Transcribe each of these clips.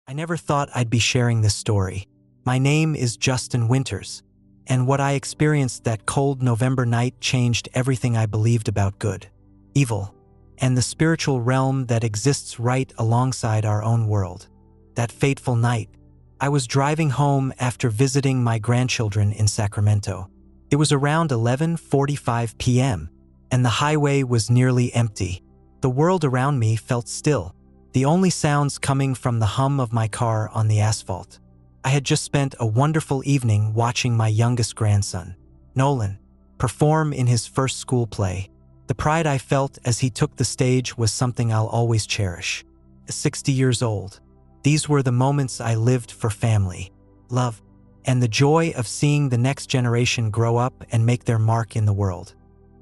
I never thought I'd be sharing this story. My name is Justin Winters, and what I experienced that cold November night changed everything I believed about good, evil, and the spiritual realm that exists right alongside our own world. That fateful night, I was driving home after visiting my grandchildren in Sacramento. It was around 11:45 p.m., and the highway was nearly empty. The world around me felt still, the only sounds coming from the hum of my car on the asphalt. I had just spent a wonderful evening watching my youngest grandson, Nolan, perform in his first school play. The pride I felt as he took the stage was something I'll always cherish. At 60 years old, these were the moments I lived for: family, love, and the joy of seeing the next generation grow up and make their mark in the world.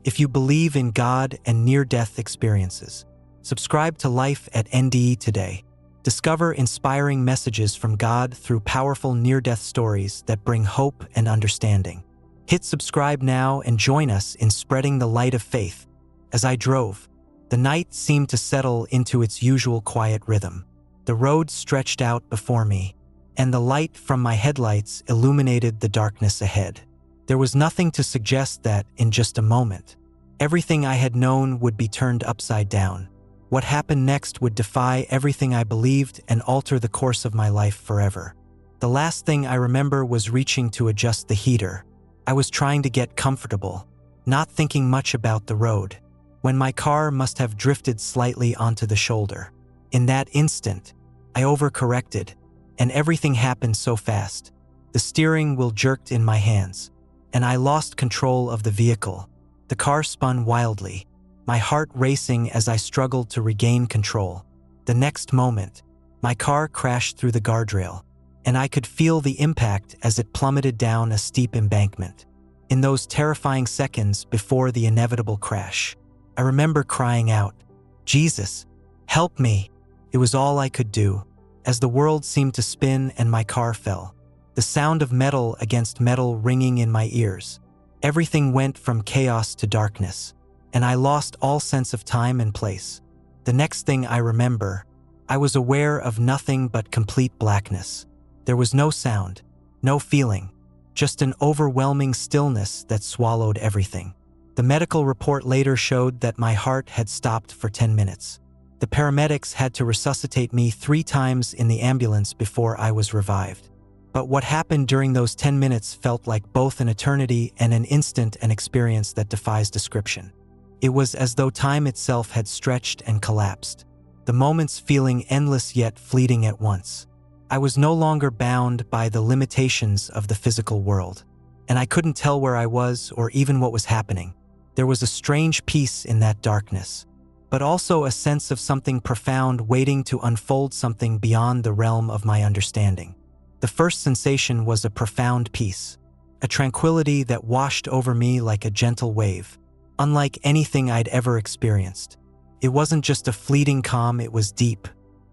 If you believe in God and near-death experiences, subscribe to Life at NDE today. Discover inspiring messages from God through powerful near-death stories that bring hope and understanding. Hit subscribe now and join us in spreading the light of faith. As I drove, the night seemed to settle into its usual quiet rhythm. The road stretched out before me, and the light from my headlights illuminated the darkness ahead. There was nothing to suggest that, in just a moment, everything I had known would be turned upside down. What happened next would defy everything I believed and alter the course of my life forever. The last thing I remember was reaching to adjust the heater. I was trying to get comfortable, not thinking much about the road, when my car must have drifted slightly onto the shoulder. In that instant, I overcorrected, and everything happened so fast. The steering wheel jerked in my hands, and I lost control of the vehicle. The car spun wildly, my heart racing as I struggled to regain control. The next moment, my car crashed through the guardrail, and I could feel the impact as it plummeted down a steep embankment. In those terrifying seconds before the inevitable crash, I remember crying out, "Jesus, help me!" It was all I could do, as the world seemed to spin and my car fell, the sound of metal against metal ringing in my ears. Everything went from chaos to darkness, and I lost all sense of time and place. The next thing I remember, I was aware of nothing but complete blackness. There was no sound, no feeling, just an overwhelming stillness that swallowed everything. The medical report later showed that my heart had stopped for 10 minutes. The paramedics had to resuscitate me 3 times in the ambulance before I was revived. But what happened during those 10 minutes felt like both an eternity and an instant, an experience that defies description. It was as though time itself had stretched and collapsed, the moments feeling endless yet fleeting at once. I was no longer bound by the limitations of the physical world, and I couldn't tell where I was or even what was happening. There was a strange peace in that darkness, but also a sense of something profound waiting to unfold, something beyond the realm of my understanding. The first sensation was a profound peace, a tranquility that washed over me like a gentle wave, unlike anything I'd ever experienced. It wasn't just a fleeting calm, it was deep,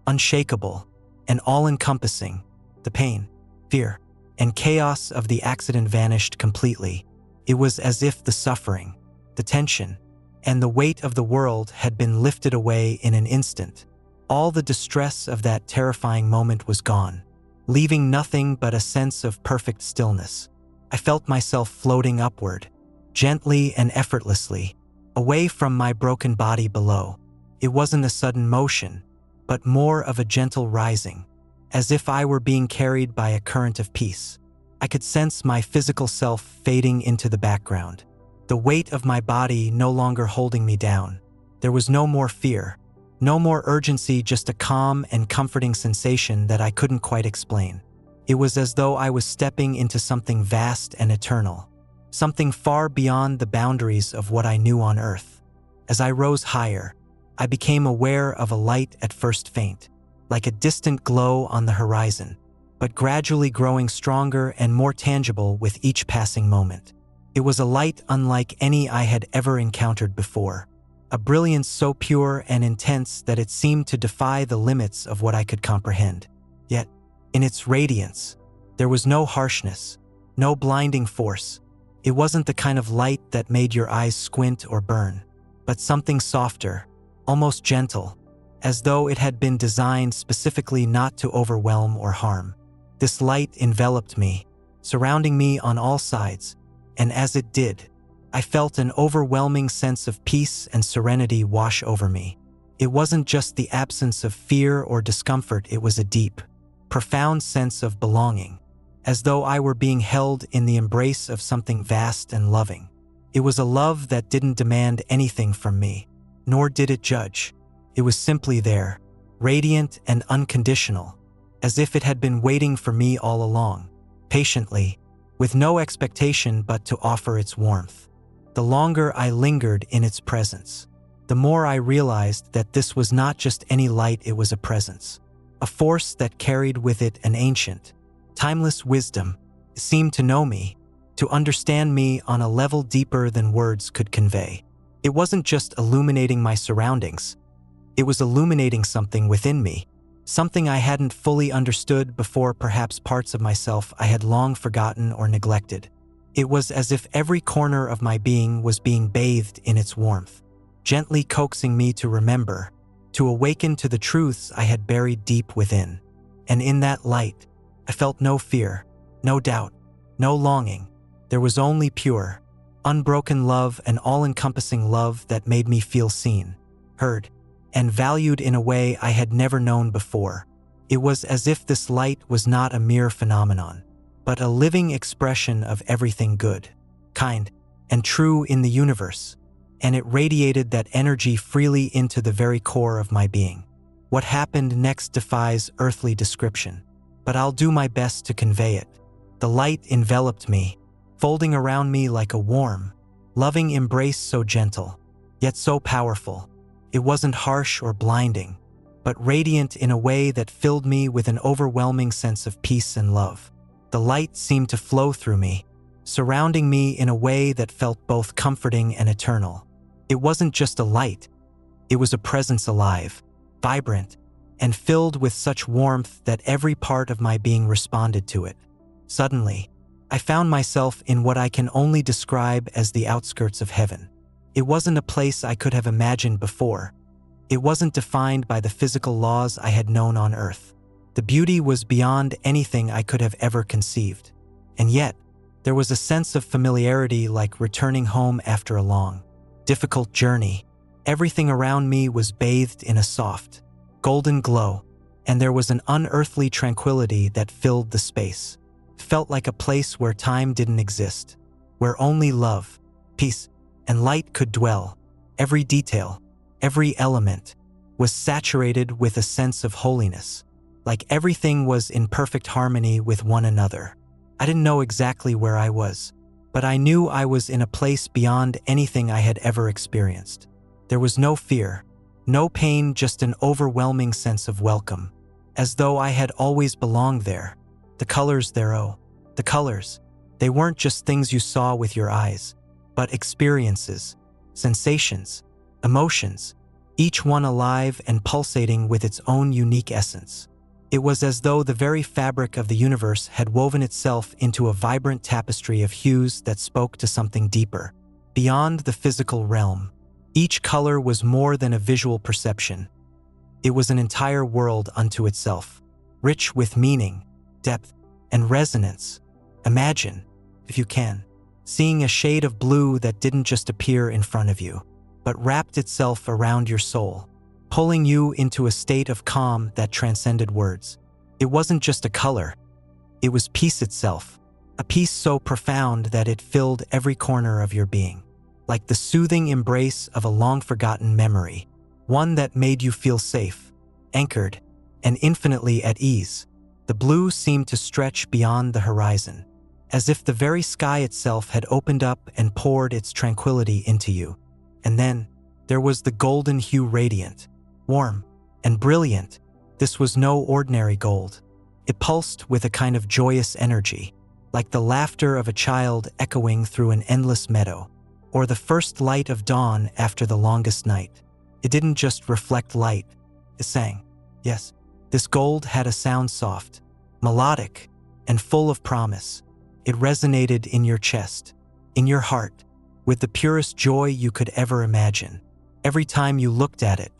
unshakable, and all-encompassing. The pain, fear, and chaos of the accident vanished completely. It was as if the suffering, the tension, and the weight of the world had been lifted away in an instant. All the distress of that terrifying moment was gone, leaving nothing but a sense of perfect stillness. I felt myself floating upward, gently and effortlessly, away from my broken body below. It wasn't a sudden motion, but more of a gentle rising, as if I were being carried by a current of peace. I could sense my physical self fading into the background, the weight of my body no longer holding me down. There was no more fear, no more urgency, just a calm and comforting sensation that I couldn't quite explain. It was as though I was stepping into something vast and eternal, something far beyond the boundaries of what I knew on earth. As I rose higher, I became aware of a light, at first faint, like a distant glow on the horizon, but gradually growing stronger and more tangible with each passing moment. It was a light unlike any I had ever encountered before, a brilliance so pure and intense that it seemed to defy the limits of what I could comprehend. Yet, in its radiance, there was no harshness, no blinding force. It wasn't the kind of light that made your eyes squint or burn, but something softer, almost gentle, as though it had been designed specifically not to overwhelm or harm. This light enveloped me, surrounding me on all sides, and as it did, I felt an overwhelming sense of peace and serenity wash over me. It wasn't just the absence of fear or discomfort, it was a deep, profound sense of belonging, as though I were being held in the embrace of something vast and loving. It was a love that didn't demand anything from me, nor did it judge. It was simply there, radiant and unconditional, as if it had been waiting for me all along, patiently, with no expectation but to offer its warmth. The longer I lingered in its presence, the more I realized that this was not just any light, it was a presence, a force that carried with it an ancient, timeless wisdom. It seemed to know me, to understand me on a level deeper than words could convey. It wasn't just illuminating my surroundings, it was illuminating something within me, something I hadn't fully understood before, perhaps parts of myself I had long forgotten or neglected. It was as if every corner of my being was being bathed in its warmth, gently coaxing me to remember, to awaken to the truths I had buried deep within. And in that light, I felt no fear, no doubt, no longing. There was only pure, unbroken love, an all-encompassing love that made me feel seen, heard, and valued in a way I had never known before. It was as if this light was not a mere phenomenon, but a living expression of everything good, kind, and true in the universe, and it radiated that energy freely into the very core of my being. What happened next defies earthly description, but I'll do my best to convey it. The light enveloped me, folding around me like a warm, loving embrace, so gentle, yet so powerful. It wasn't harsh or blinding, but radiant in a way that filled me with an overwhelming sense of peace and love. The light seemed to flow through me, surrounding me in a way that felt both comforting and eternal. It wasn't just a light, it was a presence alive, vibrant, and filled with such warmth that every part of my being responded to it. Suddenly, I found myself in what I can only describe as the outskirts of heaven. It wasn't a place I could have imagined before. It wasn't defined by the physical laws I had known on earth. The beauty was beyond anything I could have ever conceived. And yet, there was a sense of familiarity, like returning home after a long, difficult journey. Everything around me was bathed in a soft, golden glow, and there was an unearthly tranquility that filled the space. It felt like a place where time didn't exist, where only love, peace, and light could dwell. Every detail, every element, was saturated with a sense of holiness, like everything was in perfect harmony with one another. I didn't know exactly where I was, but I knew I was in a place beyond anything I had ever experienced. There was no fear, no pain, just an overwhelming sense of welcome, as though I had always belonged there. The colors there, oh, the colors, they weren't just things you saw with your eyes, but experiences, sensations, emotions, each one alive and pulsating with its own unique essence. It was as though the very fabric of the universe had woven itself into a vibrant tapestry of hues that spoke to something deeper, beyond the physical realm. Each color was more than a visual perception. It was an entire world unto itself, rich with meaning, depth, and resonance. Imagine, if you can, seeing a shade of blue that didn't just appear in front of you, but wrapped itself around your soul, pulling you into a state of calm that transcended words. It wasn't just a color, it was peace itself, a peace so profound that it filled every corner of your being, like the soothing embrace of a long-forgotten memory, one that made you feel safe, anchored, and infinitely at ease. The blue seemed to stretch beyond the horizon, as if the very sky itself had opened up and poured its tranquility into you. And then, there was the golden hue, radiant, warm, and brilliant. This was no ordinary gold. It pulsed with a kind of joyous energy, like the laughter of a child echoing through an endless meadow, or the first light of dawn after the longest night. It didn't just reflect light, it sang. Yes, this gold had a sound, soft, melodic, and full of promise. It resonated in your chest, in your heart, with the purest joy you could ever imagine. Every time you looked at it,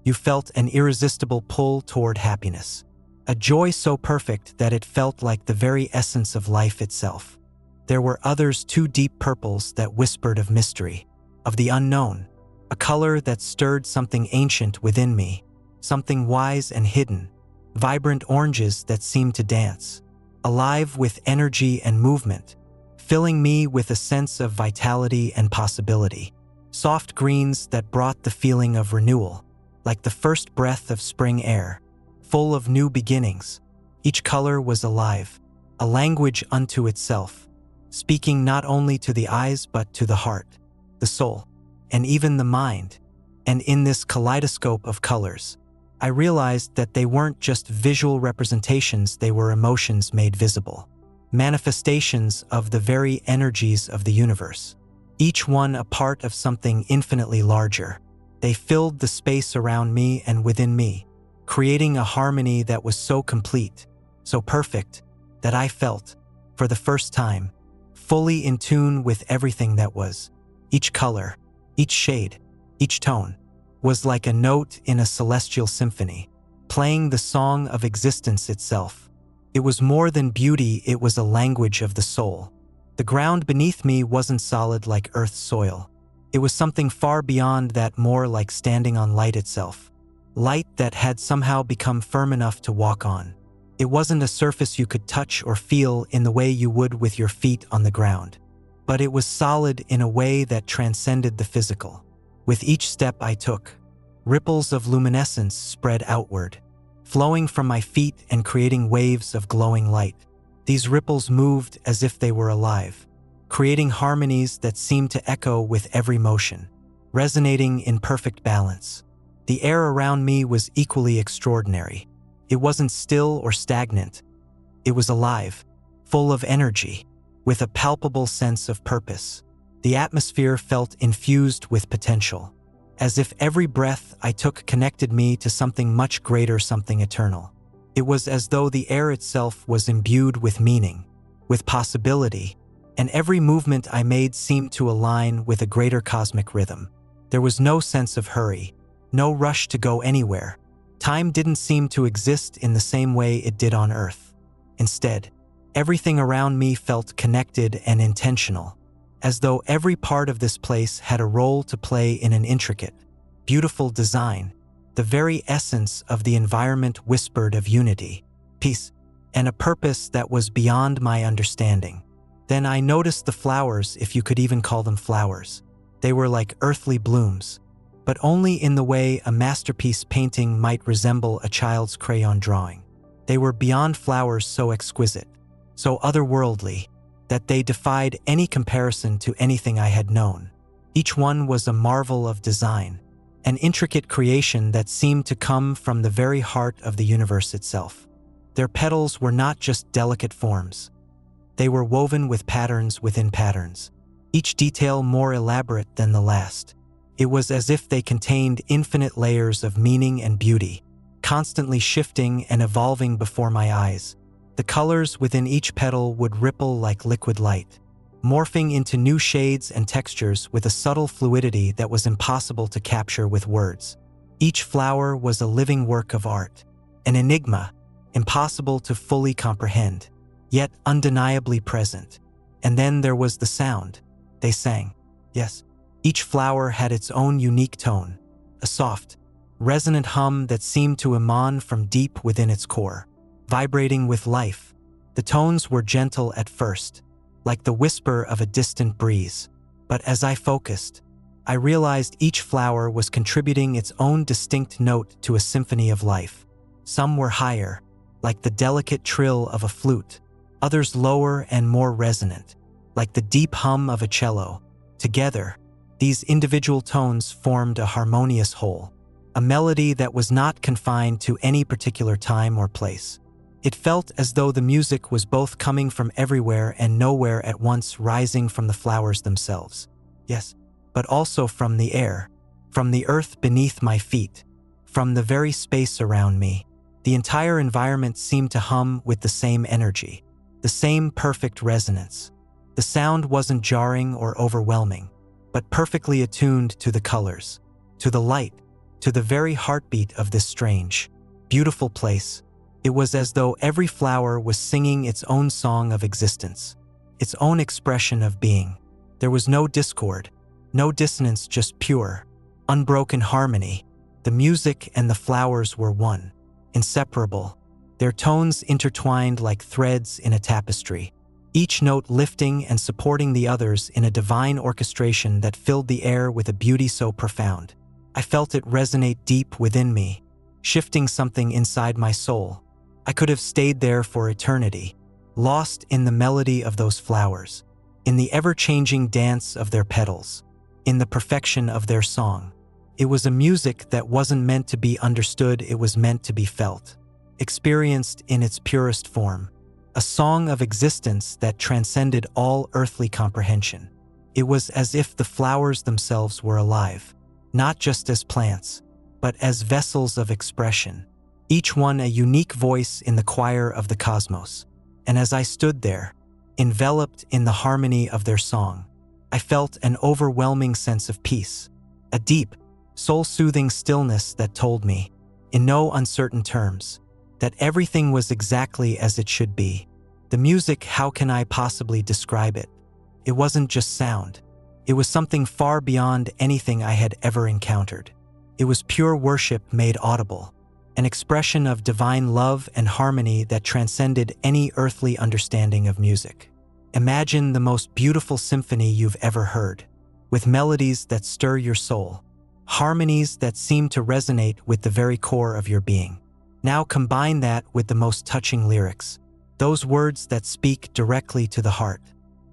You felt an irresistible pull toward happiness. A joy so perfect that it felt like the very essence of life itself. There were others, two deep purples that whispered of mystery, of the unknown, a color that stirred something ancient within me, something wise and hidden, vibrant oranges that seemed to dance, alive with energy and movement, filling me with a sense of vitality and possibility, soft greens that brought the feeling of renewal, like the first breath of spring air, full of new beginnings. Each color was alive, a language unto itself, speaking not only to the eyes but to the heart, the soul, and even the mind. And in this kaleidoscope of colors, I realized that they weren't just visual representations, they were emotions made visible, manifestations of the very energies of the universe, each one a part of something infinitely larger. They filled the space around me and within me, creating a harmony that was so complete, so perfect, that I felt, for the first time, fully in tune with everything that was. Each color, each shade, each tone, was like a note in a celestial symphony, playing the song of existence itself. It was more than beauty, it was a language of the soul. The ground beneath me wasn't solid like Earth's soil. It was something far beyond that, more like standing on light itself. Light that had somehow become firm enough to walk on. It wasn't a surface you could touch or feel in the way you would with your feet on the ground. But it was solid in a way that transcended the physical. With each step I took, ripples of luminescence spread outward, flowing from my feet and creating waves of glowing light. These ripples moved as if they were alive, creating harmonies that seemed to echo with every motion, resonating in perfect balance. The air around me was equally extraordinary. It wasn't still or stagnant. It was alive, full of energy, with a palpable sense of purpose. The atmosphere felt infused with potential, as if every breath I took connected me to something much greater, something eternal. It was as though the air itself was imbued with meaning, with possibility, and every movement I made seemed to align with a greater cosmic rhythm. There was no sense of hurry, no rush to go anywhere. Time didn't seem to exist in the same way it did on Earth. Instead, everything around me felt connected and intentional, as though every part of this place had a role to play in an intricate, beautiful design. The very essence of the environment whispered of unity, peace, and a purpose that was beyond my understanding. Then I noticed the flowers, if you could even call them flowers. They were like earthly blooms, but only in the way a masterpiece painting might resemble a child's crayon drawing. They were beyond flowers, so exquisite, so otherworldly, that they defied any comparison to anything I had known. Each one was a marvel of design, an intricate creation that seemed to come from the very heart of the universe itself. Their petals were not just delicate forms. They were woven with patterns within patterns, each detail more elaborate than the last. It was as if they contained infinite layers of meaning and beauty, constantly shifting and evolving before my eyes. The colors within each petal would ripple like liquid light, morphing into new shades and textures with a subtle fluidity that was impossible to capture with words. Each flower was a living work of art, an enigma, impossible to fully comprehend, yet undeniably present. And then there was the sound. They sang. Yes, each flower had its own unique tone, a soft, resonant hum that seemed to emanate from deep within its core, vibrating with life. The tones were gentle at first, like the whisper of a distant breeze. But as I focused, I realized each flower was contributing its own distinct note to a symphony of life. Some were higher, like the delicate trill of a flute, others lower and more resonant, like the deep hum of a cello. Together, these individual tones formed a harmonious whole, a melody that was not confined to any particular time or place. It felt as though the music was both coming from everywhere and nowhere at once, rising from the flowers themselves. Yes, but also from the air, from the earth beneath my feet, from the very space around me. The entire environment seemed to hum with the same energy, the same perfect resonance. The sound wasn't jarring or overwhelming, but perfectly attuned to the colors, to the light, to the very heartbeat of this strange, beautiful place. It was as though every flower was singing its own song of existence, its own expression of being. There was no discord, no dissonance, just pure, unbroken harmony. The music and the flowers were one, inseparable, their tones intertwined like threads in a tapestry, each note lifting and supporting the others in a divine orchestration that filled the air with a beauty so profound. I felt it resonate deep within me, shifting something inside my soul. I could have stayed there for eternity, lost in the melody of those flowers, in the ever-changing dance of their petals, in the perfection of their song. It was a music that wasn't meant to be understood, it was meant to be felt, experienced in its purest form. A song of existence that transcended all earthly comprehension. It was as if the flowers themselves were alive, not just as plants, but as vessels of expression, each one a unique voice in the choir of the cosmos. And as I stood there, enveloped in the harmony of their song, I felt an overwhelming sense of peace, a deep, soul-soothing stillness that told me, in no uncertain terms, that everything was exactly as it should be. The music, how can I possibly describe it? It wasn't just sound. It was something far beyond anything I had ever encountered. It was pure worship made audible, an expression of divine love and harmony that transcended any earthly understanding of music. Imagine the most beautiful symphony you've ever heard, with melodies that stir your soul, harmonies that seem to resonate with the very core of your being. Now combine that with the most touching lyrics, those words that speak directly to the heart,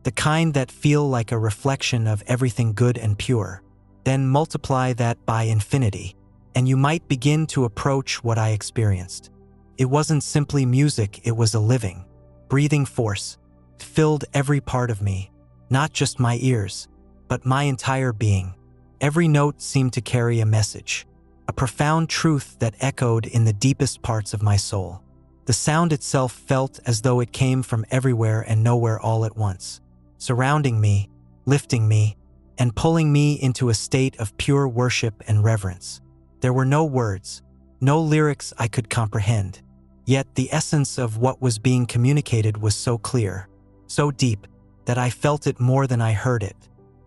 the kind that feel like a reflection of everything good and pure. Then multiply that by infinity, and you might begin to approach what I experienced. It wasn't simply music, it was a living, breathing force. It filled every part of me, not just my ears, but my entire being. Every note seemed to carry a message, a profound truth that echoed in the deepest parts of my soul. The sound itself felt as though it came from everywhere and nowhere all at once, surrounding me, lifting me, and pulling me into a state of pure worship and reverence. There were no words, no lyrics I could comprehend, yet the essence of what was being communicated was so clear, so deep, that I felt it more than I heard it.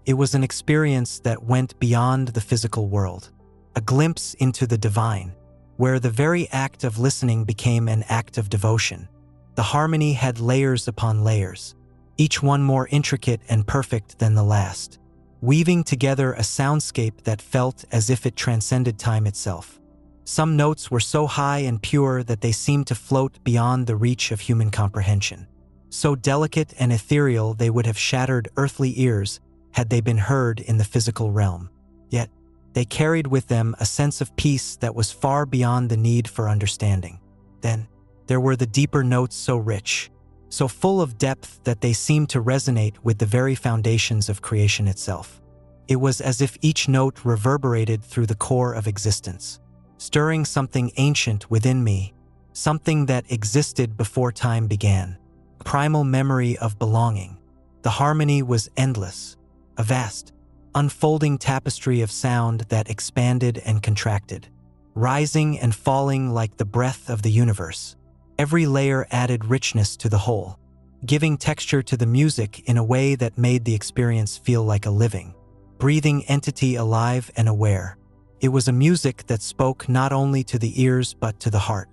It was an experience that went beyond the physical world, a glimpse into the divine, where the very act of listening became an act of devotion. The harmony had layers upon layers, each one more intricate and perfect than the last, weaving together a soundscape that felt as if it transcended time itself. Some notes were so high and pure that they seemed to float beyond the reach of human comprehension. So delicate and ethereal they would have shattered earthly ears had they been heard in the physical realm. Yet, they carried with them a sense of peace that was far beyond the need for understanding. Then, there were the deeper notes, so rich, so full of depth that they seemed to resonate with the very foundations of creation itself. It was as if each note reverberated through the core of existence, stirring something ancient within me, something that existed before time began, a primal memory of belonging. The harmony was endless, a vast, unfolding tapestry of sound that expanded and contracted, rising and falling like the breath of the universe. Every layer added richness to the whole, giving texture to the music in a way that made the experience feel like a living, breathing entity, alive and aware. It was a music that spoke not only to the ears but to the heart,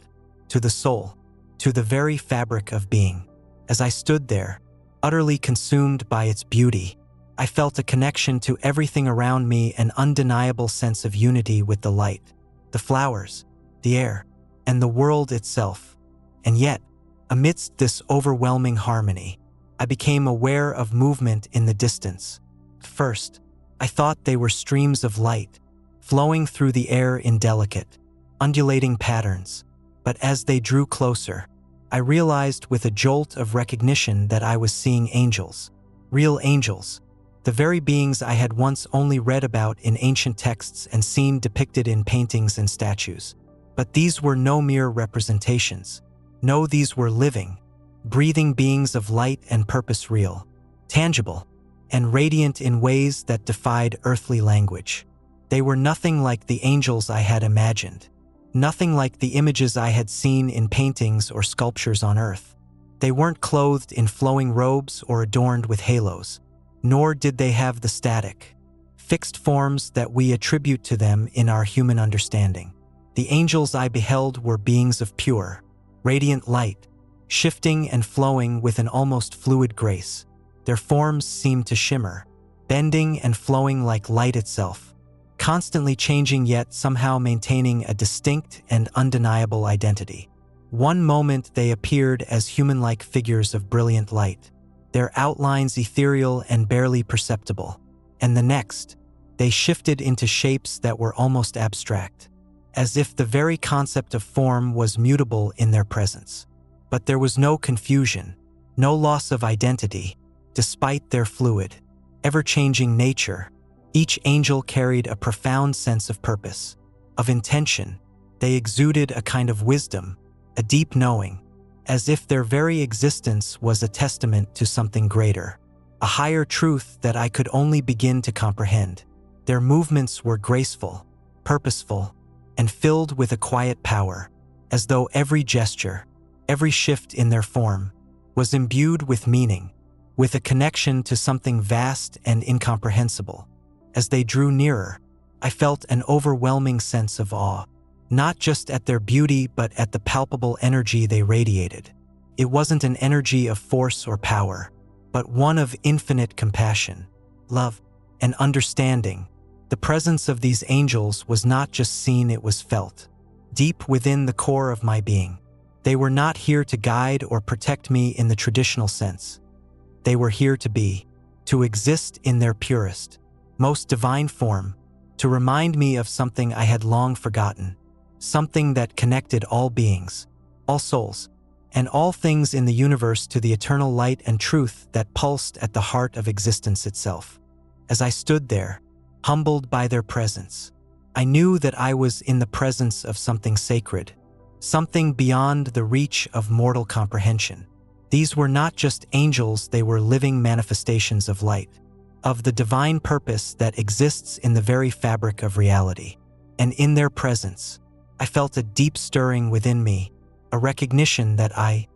to the soul, to the very fabric of being. As I stood there, utterly consumed by its beauty, I felt a connection to everything around me, an undeniable sense of unity with the light, the flowers, the air, and the world itself. And yet, amidst this overwhelming harmony, I became aware of movement in the distance. First, I thought they were streams of light, flowing through the air in delicate, undulating patterns. But as they drew closer, I realized with a jolt of recognition that I was seeing angels, real angels, the very beings I had once only read about in ancient texts and seen depicted in paintings and statues. But these were no mere representations. No, these were living, breathing beings of light and purpose, real, tangible, and radiant in ways that defied earthly language. They were nothing like the angels I had imagined, nothing like the images I had seen in paintings or sculptures on earth. They weren't clothed in flowing robes or adorned with halos, nor did they have the static, fixed forms that we attribute to them in our human understanding. The angels I beheld were beings of pure, radiant light, shifting and flowing with an almost fluid grace. Their forms seemed to shimmer, bending and flowing like light itself, constantly changing yet somehow maintaining a distinct and undeniable identity. One moment they appeared as human-like figures of brilliant light, their outlines ethereal and barely perceptible, and the next, they shifted into shapes that were almost abstract, as if the very concept of form was mutable in their presence. But there was no confusion, no loss of identity, despite their fluid, ever-changing nature. Each angel carried a profound sense of purpose, of intention. They exuded a kind of wisdom, a deep knowing, as if their very existence was a testament to something greater, a higher truth that I could only begin to comprehend. Their movements were graceful, purposeful, and filled with a quiet power, as though every gesture, every shift in their form, was imbued with meaning, with a connection to something vast and incomprehensible. As they drew nearer, I felt an overwhelming sense of awe, not just at their beauty but at the palpable energy they radiated. It wasn't an energy of force or power, but one of infinite compassion, love, and understanding. The presence of these angels was not just seen, it was felt, deep within the core of my being. They were not here to guide or protect me in the traditional sense. They were here to be, to exist in their purest, most divine form, to remind me of something I had long forgotten, something that connected all beings, all souls, and all things in the universe to the eternal light and truth that pulsed at the heart of existence itself. As I stood there, humbled by their presence, I knew that I was in the presence of something sacred, something beyond the reach of mortal comprehension. These were not just angels, they were living manifestations of light, of the divine purpose that exists in the very fabric of reality. And in their presence, I felt a deep stirring within me, a recognition that I,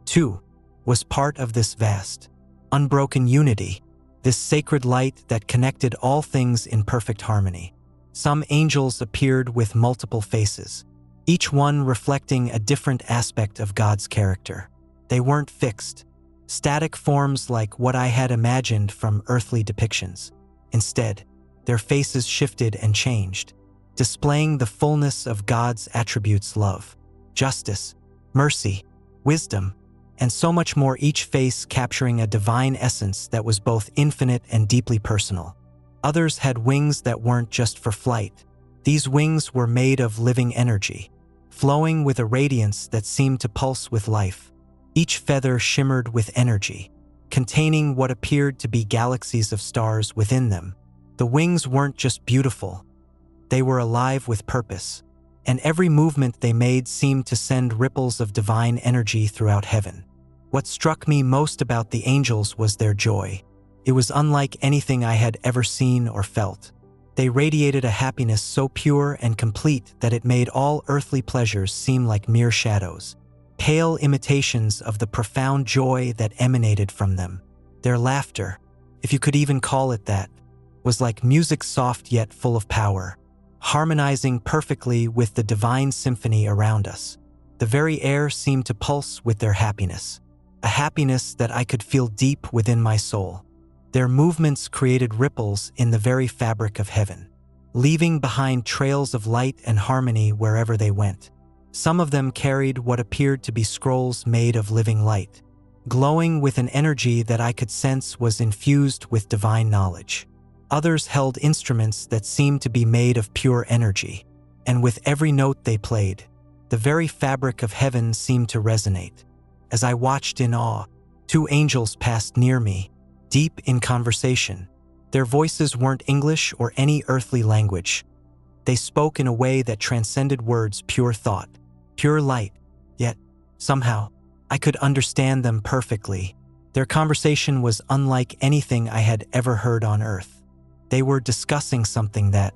too, was part of this vast, unbroken unity, this sacred light that connected all things in perfect harmony. Some angels appeared with multiple faces, each one reflecting a different aspect of God's character. They weren't fixed, static forms like what I had imagined from earthly depictions. Instead, their faces shifted and changed, displaying the fullness of God's attributes: love, justice, mercy, wisdom, and so much more, each face capturing a divine essence that was both infinite and deeply personal. Others had wings that weren't just for flight. These wings were made of living energy, flowing with a radiance that seemed to pulse with life. Each feather shimmered with energy, containing what appeared to be galaxies of stars within them. The wings weren't just beautiful, they were alive with purpose, and every movement they made seemed to send ripples of divine energy throughout heaven. What struck me most about the angels was their joy. It was unlike anything I had ever seen or felt. They radiated a happiness so pure and complete that it made all earthly pleasures seem like mere shadows, pale imitations of the profound joy that emanated from them. Their laughter, if you could even call it that, was like music, soft yet full of power, harmonizing perfectly with the divine symphony around us. The very air seemed to pulse with their happiness, a happiness that I could feel deep within my soul. Their movements created ripples in the very fabric of heaven, leaving behind trails of light and harmony wherever they went. Some of them carried what appeared to be scrolls made of living light, glowing with an energy that I could sense was infused with divine knowledge. Others held instruments that seemed to be made of pure energy, and with every note they played, the very fabric of heaven seemed to resonate. As I watched in awe, two angels passed near me, deep in conversation. Their voices weren't English or any earthly language. They spoke in a way that transcended words: pure thought, pure light, yet, somehow, I could understand them perfectly. Their conversation was unlike anything I had ever heard on earth. They were discussing something that,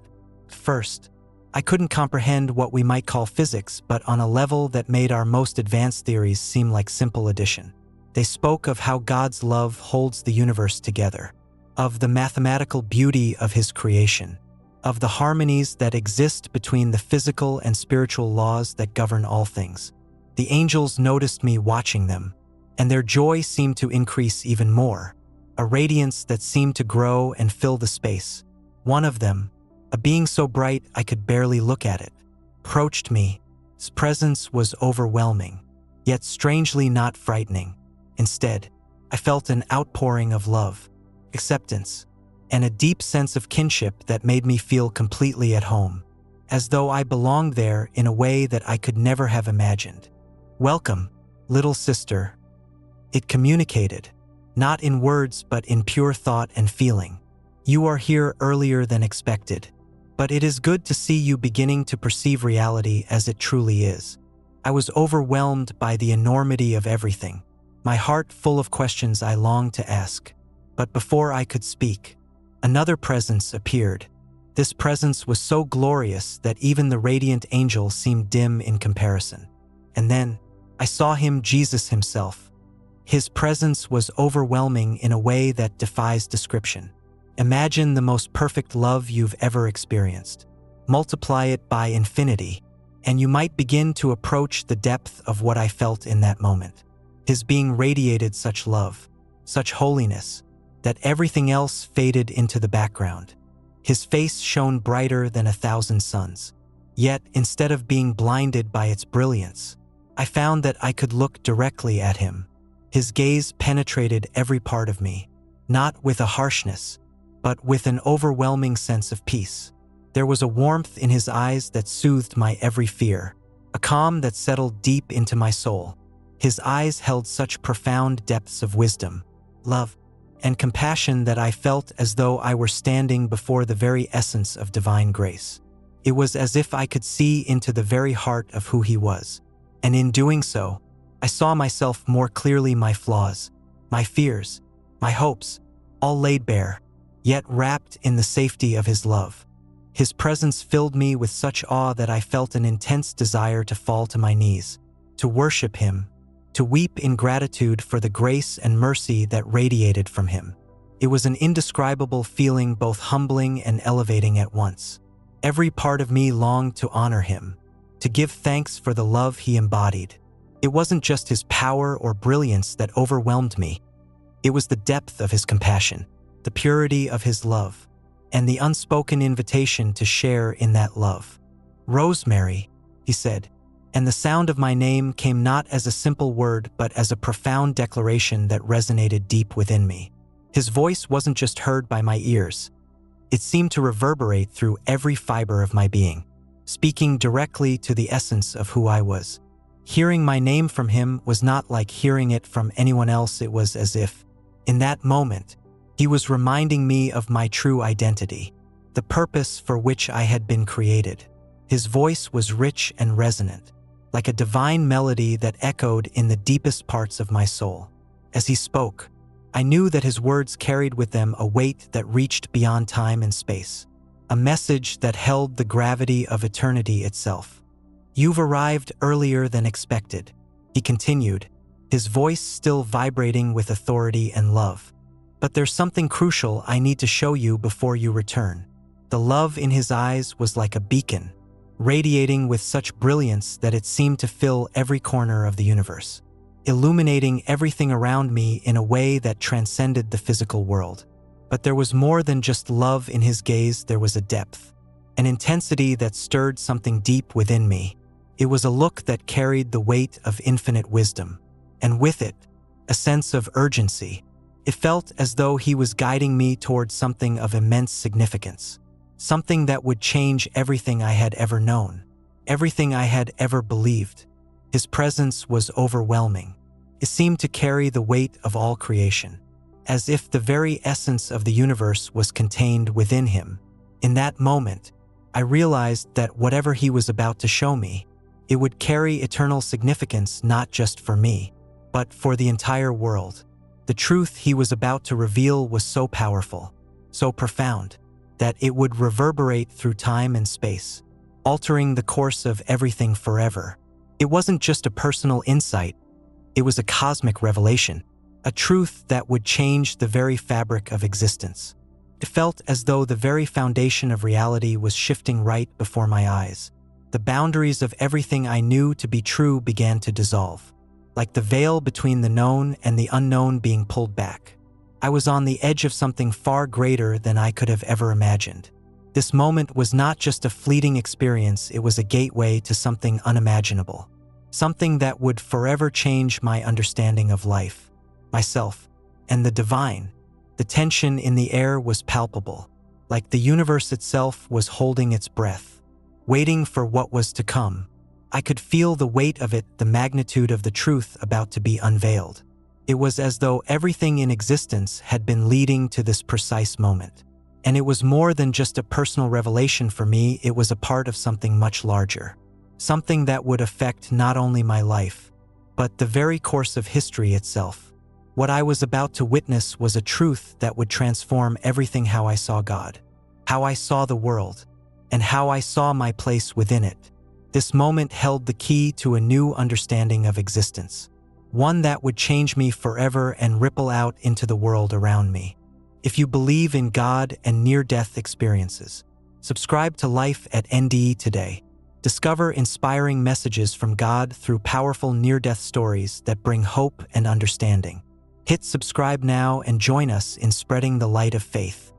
First, I couldn't comprehend what we might call physics, but on a level that made our most advanced theories seem like simple addition. They spoke of how God's love holds the universe together, of the mathematical beauty of His creation, of the harmonies that exist between the physical and spiritual laws that govern all things. The angels noticed me watching them, and their joy seemed to increase even more, a radiance that seemed to grow and fill the space. One of them, a being so bright I could barely look at it, approached me. His presence was overwhelming, yet strangely not frightening. Instead, I felt an outpouring of love, acceptance, and a deep sense of kinship that made me feel completely at home, as though I belonged there in a way that I could never have imagined. "Welcome, little sister," it communicated, not in words but in pure thought and feeling. "You are here earlier than expected, but it is good to see you beginning to perceive reality as it truly is." I was overwhelmed by the enormity of everything, my heart full of questions I longed to ask. But before I could speak, another presence appeared. This presence was so glorious that even the radiant angel seemed dim in comparison. And then, I saw him, Jesus himself. His presence was overwhelming in a way that defies description. Imagine the most perfect love you've ever experienced. Multiply it by infinity, and you might begin to approach the depth of what I felt in that moment. His being radiated such love, such holiness, that everything else faded into the background. His face shone brighter than 1,000 suns. Yet, instead of being blinded by its brilliance, I found that I could look directly at him. His gaze penetrated every part of me, not with a harshness, but with an overwhelming sense of peace. There was a warmth in his eyes that soothed my every fear, a calm that settled deep into my soul. His eyes held such profound depths of wisdom, love, and compassion that I felt as though I were standing before the very essence of divine grace. It was as if I could see into the very heart of who he was, and in doing so, I saw myself more clearly, my flaws, my fears, my hopes, all laid bare, yet wrapped in the safety of his love. His presence filled me with such awe that I felt an intense desire to fall to my knees, to worship him, to weep in gratitude for the grace and mercy that radiated from him. It was an indescribable feeling, both humbling and elevating at once. Every part of me longed to honor him, to give thanks for the love he embodied. It wasn't just his power or brilliance that overwhelmed me. It was the depth of his compassion, the purity of his love, and the unspoken invitation to share in that love. "Rosemary," he said, and the sound of my name came not as a simple word but as a profound declaration that resonated deep within me. His voice wasn't just heard by my ears. It seemed to reverberate through every fiber of my being, speaking directly to the essence of who I was. Hearing my name from him was not like hearing it from anyone else. It was as if, in that moment, he was reminding me of my true identity, the purpose for which I had been created. His voice was rich and resonant, like a divine melody that echoed in the deepest parts of my soul. As he spoke, I knew that his words carried with them a weight that reached beyond time and space, a message that held the gravity of eternity itself. "You've arrived earlier than expected," he continued, his voice still vibrating with authority and love. "But there's something crucial I need to show you before you return." The love in his eyes was like a beacon, radiating with such brilliance that it seemed to fill every corner of the universe, illuminating everything around me in a way that transcended the physical world. But there was more than just love in his gaze. There was a depth, an intensity that stirred something deep within me. It was a look that carried the weight of infinite wisdom, and with it, a sense of urgency. It felt as though he was guiding me towards something of immense significance, something that would change everything I had ever known, everything I had ever believed. His presence was overwhelming. It seemed to carry the weight of all creation, as if the very essence of the universe was contained within him. In that moment, I realized that whatever he was about to show me, it would carry eternal significance not just for me, but for the entire world. The truth he was about to reveal was so powerful, so profound, that it would reverberate through time and space, altering the course of everything forever. It wasn't just a personal insight, it was a cosmic revelation, a truth that would change the very fabric of existence. It felt as though the very foundation of reality was shifting right before my eyes. The boundaries of everything I knew to be true began to dissolve, like the veil between the known and the unknown being pulled back. I was on the edge of something far greater than I could have ever imagined. This moment was not just a fleeting experience, it was a gateway to something unimaginable. Something that would forever change my understanding of life, myself, and the divine. The tension in the air was palpable, like the universe itself was holding its breath, waiting for what was to come. I could feel the weight of it, the magnitude of the truth about to be unveiled. It was as though everything in existence had been leading to this precise moment. And it was more than just a personal revelation for me, it was a part of something much larger. Something that would affect not only my life, but the very course of history itself. What I was about to witness was a truth that would transform everything: how I saw God, how I saw the world, and how I saw my place within it. This moment held the key to a new understanding of existence, one that would change me forever and ripple out into the world around me. If you believe in God and near-death experiences, subscribe to Life at NDE today. Discover inspiring messages from God through powerful near-death stories that bring hope and understanding. Hit subscribe now and join us in spreading the light of faith.